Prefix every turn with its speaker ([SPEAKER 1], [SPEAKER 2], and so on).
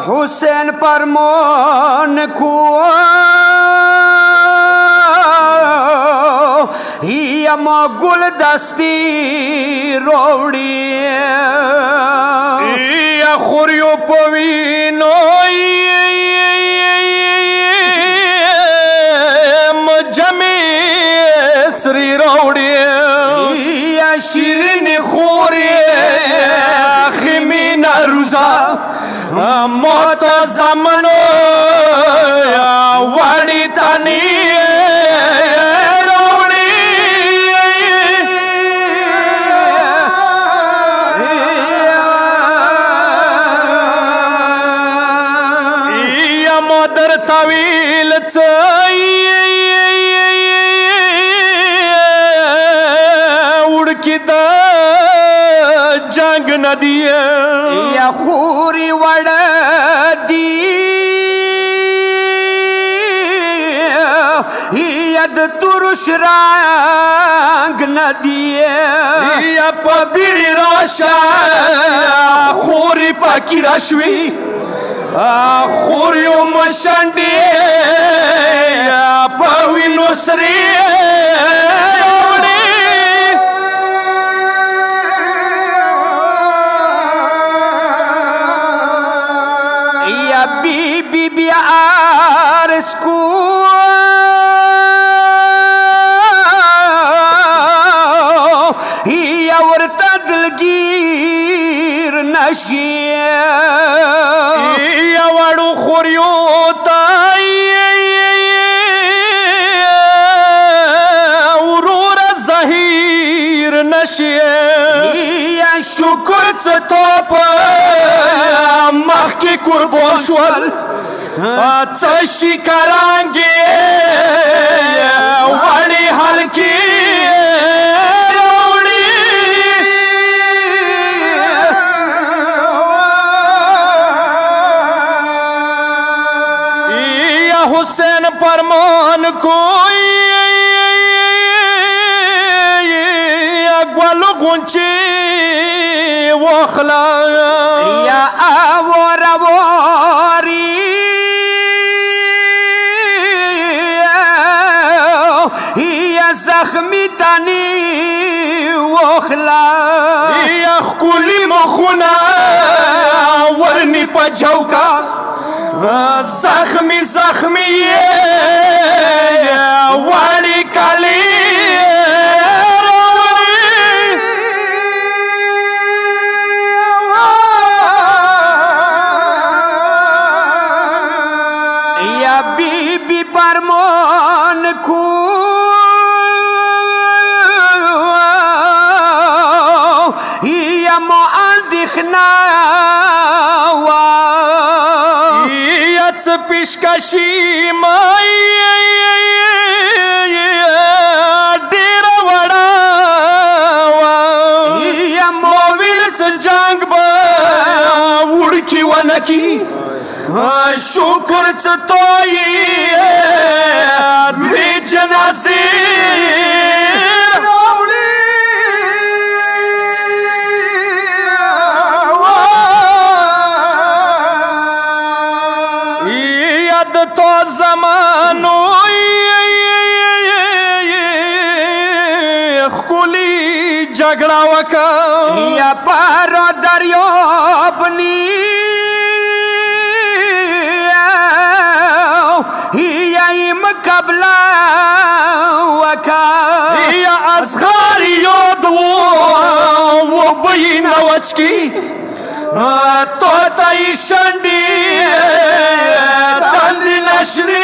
[SPEAKER 1] حسین فرمان کو یما گل دستی روڑی
[SPEAKER 2] یا خوریو پوینو مجمع سری روڑی
[SPEAKER 1] یا شیرین خوری
[SPEAKER 2] خیمین روزا موت زمنو وڑی تانی مادر طویل اڑکی دا جنگ ندی
[SPEAKER 1] یا خوری وڑ دی ید ترش رنگ ندی
[SPEAKER 2] یا پا بیڑی راشا خوری پاکی راشوی خوریو مشنڈی پاوی نسری
[SPEAKER 1] یا بی بی آرس کو یا ورطا دلگیر نشی
[SPEAKER 2] خوریو ورور زهیر نشیه
[SPEAKER 1] یا
[SPEAKER 2] شکر څه په مخ کې قربان شول څه شکرانګې وړې هلکې حسین فرمان کوئی گل غنچی وخلا
[SPEAKER 1] یا آور آواری یا زخمی تانی وخلا
[SPEAKER 2] یا خکولی مخونا ورنی پا جوکا زخمی زخمی والی کالی
[SPEAKER 1] یا بی بی فرمان کو یا معاندخنا
[SPEAKER 2] پیشکشی مائی دیر وڑا
[SPEAKER 1] یا
[SPEAKER 2] موویل سے جنگ با وڑکی ونکی شکر سے توئی دوی جنازی تو زمانو خکولی جگڑا وکا
[SPEAKER 1] یا پارو دریابنی یا ایم قبلا وکا
[SPEAKER 2] یا ازغاری یود و بین وچکی تو تایی شنڈی تندی نشری